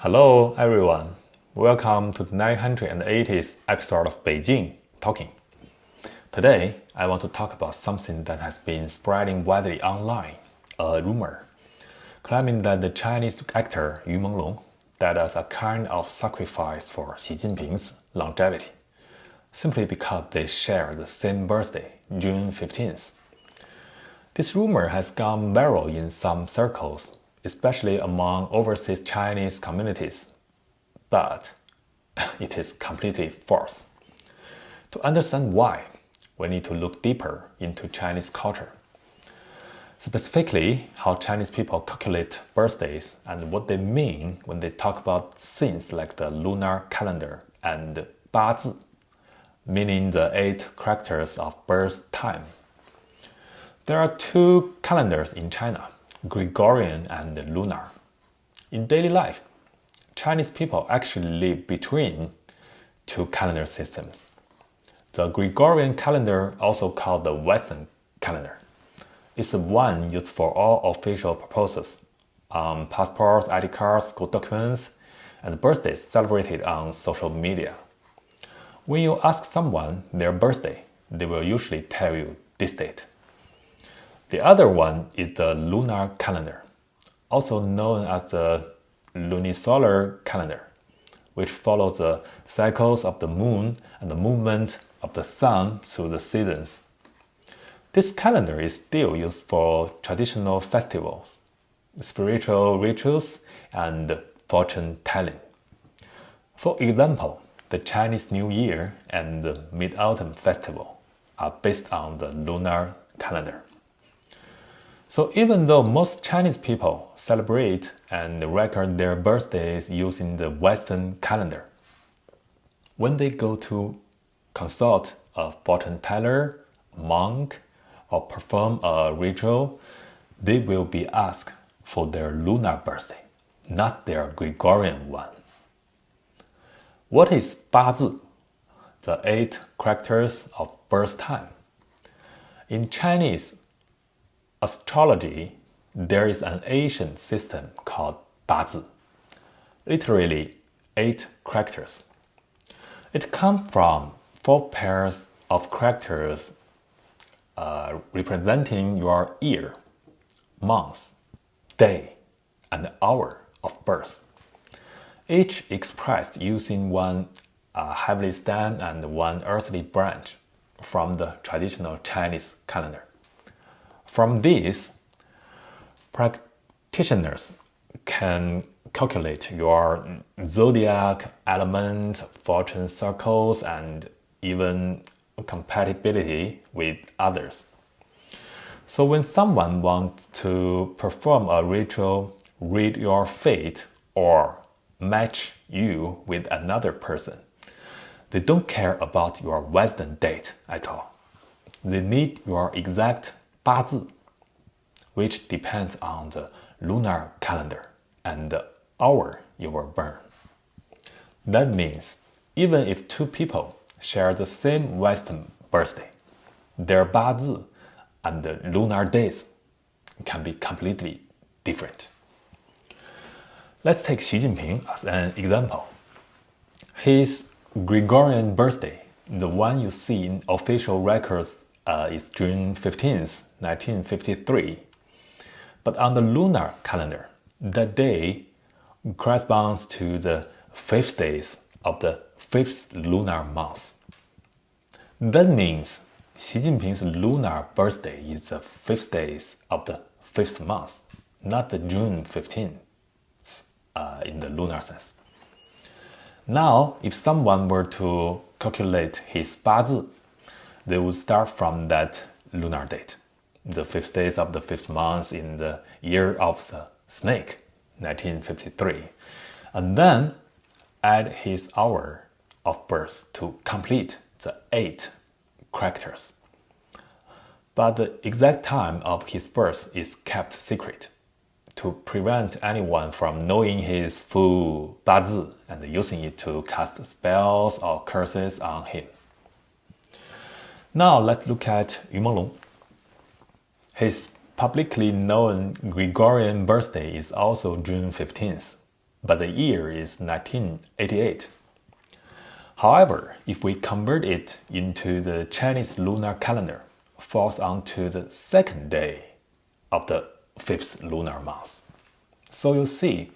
Hello everyone, welcome to the 980th episode of BeiJing Talking. Today, I want to talk about something that has been spreading widely online, a rumor, claiming that the Chinese actor Yumenglong died as a kind of sacrifice for Xi Jinping's longevity, simply because they share the same birthday, June 15th. This rumor has gone viral in some circles, especially among overseas Chinese communities, but it is completely false. To understand why, we need to look deeper into Chinese culture. Specifically, how Chinese people calculate birthdays and what they mean when they talk about things like the lunar calendar and 八字, meaning the 8 characters of birth time. There are 2 calendars in China, Gregorian and lunar. In daily life, Chinese people actually live between 2 calendar systems. The Gregorian calendar, also called the Western calendar, is the one used for all official purposes, passports, ID cards, school documents, and birthdays celebrated on social media. When you ask someone their birthday, they will usually tell you this date. The other one is the lunar calendar, also known as the lunisolar calendar, which follows the cycles of the moon and the movement of the sun through the seasons. This calendar is still used for traditional festivals, spiritual rituals, and fortune telling. For example, the Chinese New Year and the Mid-Autumn Festival are based on the lunar calendar. So even though most Chinese people celebrate and record their birthdays using the Western calendar, when they go to consult a fortune teller, a monk, or perform a ritual, they will be asked for their lunar birthday, not their Gregorian one. What is 八字, the 8 characters of birth time? In Chinese astrology, there is an ancient system called 八字, literally 8 characters. It comes from 4 pairs of characters representing your year, month, day, and hour of birth, each expressed using one heavenly stem and one earthly branch from the traditional Chinese calendar. From these, practitioners can calculate your zodiac element, fortune circles, and even compatibility with others. So when someone wants to perform a ritual, read your fate, or match you with another person, they don't care about your Western date at all. They need your exact 八字, which depends on the lunar calendar and the hour you were born. That means even if 2 people share the same Western birthday, their 八字 and the lunar days can be completely different. Let's take Xi Jinping as an example. His Gregorian birthday, the one you see in official records, is June 15th, 1953. But on the lunar calendar, that day corresponds to the 5th days of the 5th lunar month. That means Xi Jinping's lunar birthday is the 5th days of the 5th month, not the June 15th in the lunar sense. Now, if someone were to calculate his 八字, they would start from that lunar date, the 5th days of the 5th month in the year of the snake, 1953, and then add his hour of birth to complete the 8 characters. But the exact time of his birth is kept secret to prevent anyone from knowing his full 八字 and using it to cast spells or curses on him. Now let's look at Yumenglong. His publicly known Gregorian birthday is also June 15th, but the year is 1988. However, if we convert it into the Chinese lunar calendar, it falls onto the second day of the 5th lunar month. So you see,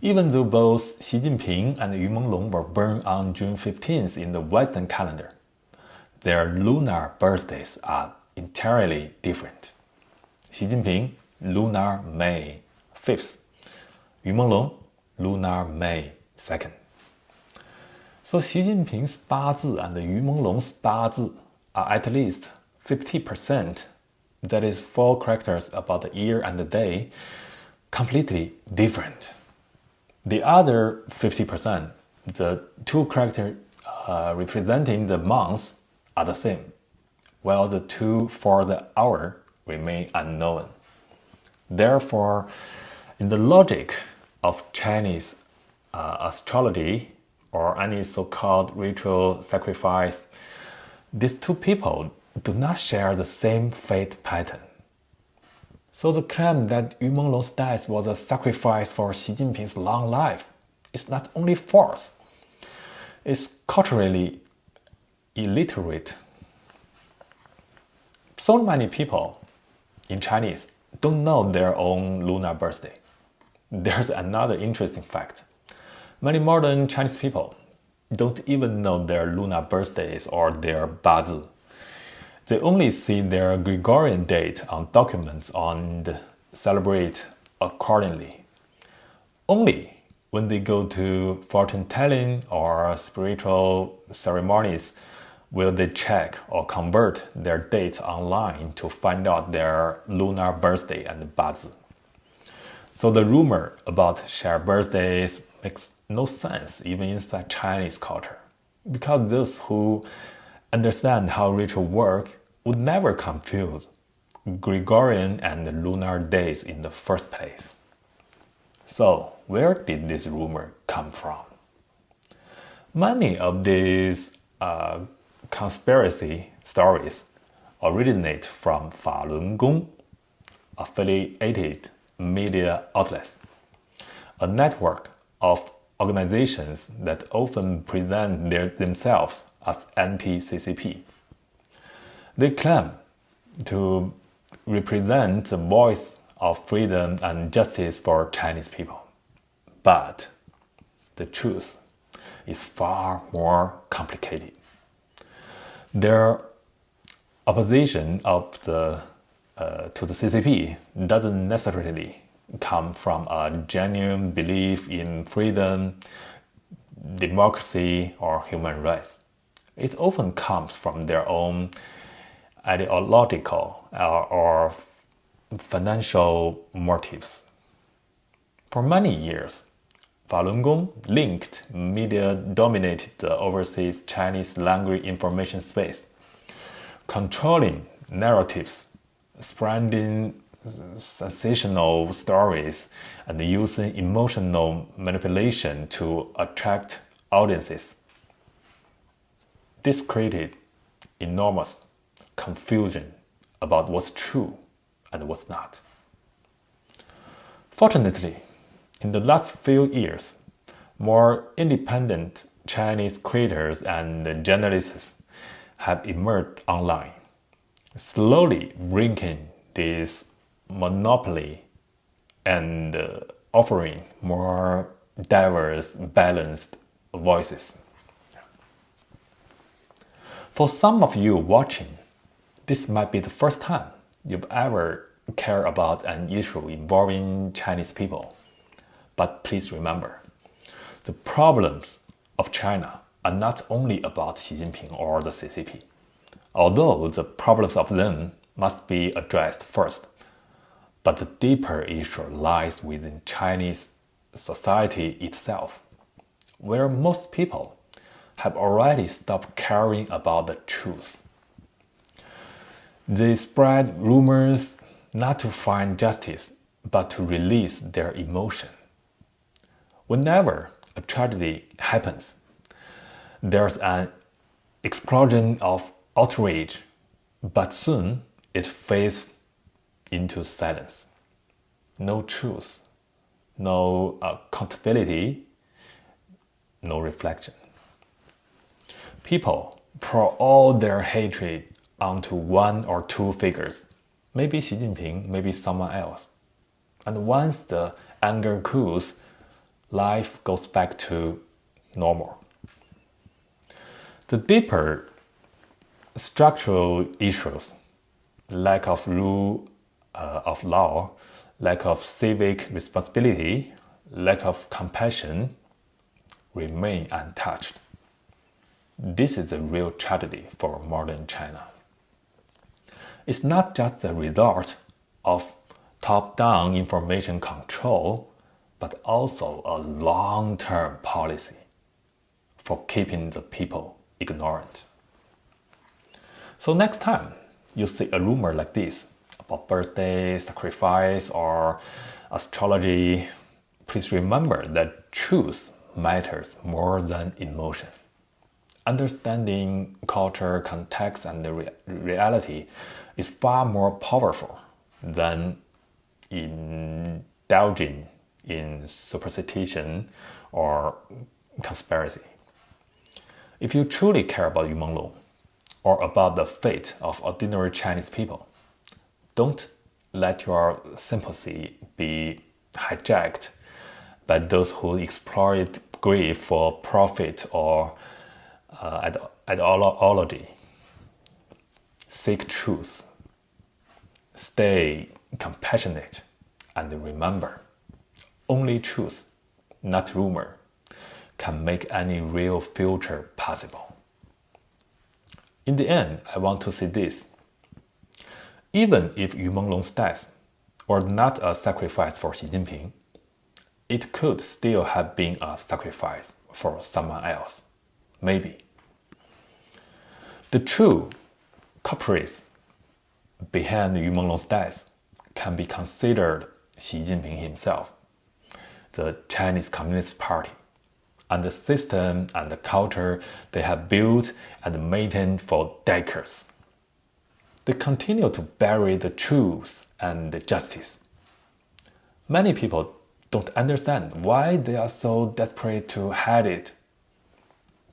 even though both Xi Jinping and Yumenglong were born on June 15th in the Western calendar, their lunar birthdays are entirely different. Xi Jinping, lunar May 5th. Yumenglong, lunar May 2nd. So Xi Jinping's 八字 and Yumenglong's 八字 are at least 50%, that is 4 characters about the year and the day, completely different. The other 50%, the 2 characters representing the months, are the same, while the 2 for the hour remain unknown. Therefore, in the logic of Chinese astrology or any so-called ritual sacrifice, these 2 people do not share the same fate pattern. So the claim that Yumenglong's death was a sacrifice for Xi Jinping's long life is not only false, it's culturally illiterate. So many people in Chinese don't know their own lunar birthday. There's another interesting fact. Many modern Chinese people don't even know their lunar birthdays or their 八字. They only see their Gregorian date on documents and celebrate accordingly. Only when they go to fortune-telling or spiritual ceremonies will they check or convert their dates online to find out their lunar birthday and 八字. So the rumor about shared birthdays makes no sense even inside Chinese culture, because those who understand how ritual work would never confuse Gregorian and lunar days in the first place. So where did this rumor come from? Many of these conspiracy stories originate from falungong, affiliated media outlets, a network of organizations that often present themselves as anti-CCP. They claim to represent the voice of freedom and justice for Chinese people. But the truth is far more complicated. Their opposition to the CCP doesn't necessarily come from a genuine belief in freedom, democracy, or human rights. It often comes from their own ideological or financial motives. For many years, Falun Gong linked media dominated the overseas Chinese language information space, controlling narratives, spreading sensational stories, and using emotional manipulation to attract audiences. This created enormous confusion about what's true and what's not. Fortunately, in the last few years, more independent Chinese creators and journalists have emerged online, slowly breaking this monopoly and offering more diverse, balanced voices. For some of you watching, this might be the first time you've ever cared about an issue involving Chinese people. But please remember, the problems of China are not only about Xi Jinping or the CCP, although the problems of them must be addressed first. But the deeper issue lies within Chinese society itself, where most people have already stopped caring about the truth. They spread rumors not to find justice, but to release their emotion. Whenever a tragedy happens, there's an explosion of outrage, but soon it fades into silence. No truth, no accountability, no reflection. People pour all their hatred onto one or two figures, maybe Xi Jinping, maybe someone else. And once the anger cools, life goes back to normal. The deeper structural issues, lack of rule of law, lack of civic responsibility, lack of compassion, remain untouched. This is a real tragedy for modern China. It's not just the result of top-down information control, but also a long-term policy for keeping the people ignorant. So next time you see a rumor like this about birthday, sacrifice, or astrology, please remember that truth matters more than emotion. Understanding culture, context, and the reality is far more powerful than indulging in superstition or conspiracy. If you truly care about yumenglong or about the fate of ordinary Chinese people, don't let your sympathy be hijacked by those who exploit grief for profit or ideology. Seek truth, stay compassionate, and remember, only truth, not rumor, can make any real future possible. In the end, I want to say this. Even if yumenglong's death were not a sacrifice for Xi Jinping, it could still have been a sacrifice for someone else. Maybe. The true culprits behind yumenglong's death can be considered Xi Jinping himself, the Chinese Communist Party, and the system and the culture they have built and maintained for decades. They continue to bury the truth and the justice. Many people don't understand why they are so desperate to hide it.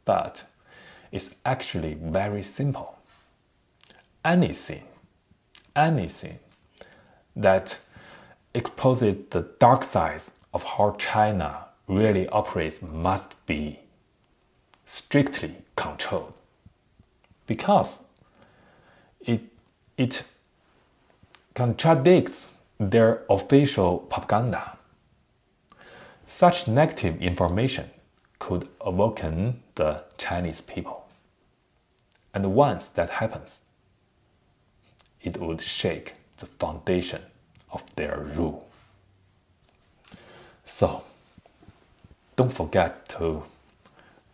But it's actually very simple. Anything that exposes the dark side of how China really operates must be strictly controlled, because it contradicts their official propaganda. Such negative information could awaken the Chinese people. And once that happens, it would shake the foundation of their rule. So, don't forget to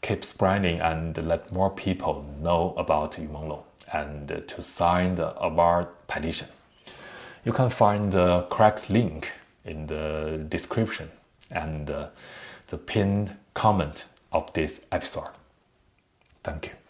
keep spreading and let more people know about yumenglong and to sign the Avaaz petition. You can find the correct link in the description and the pinned comment of this episode. Thank you.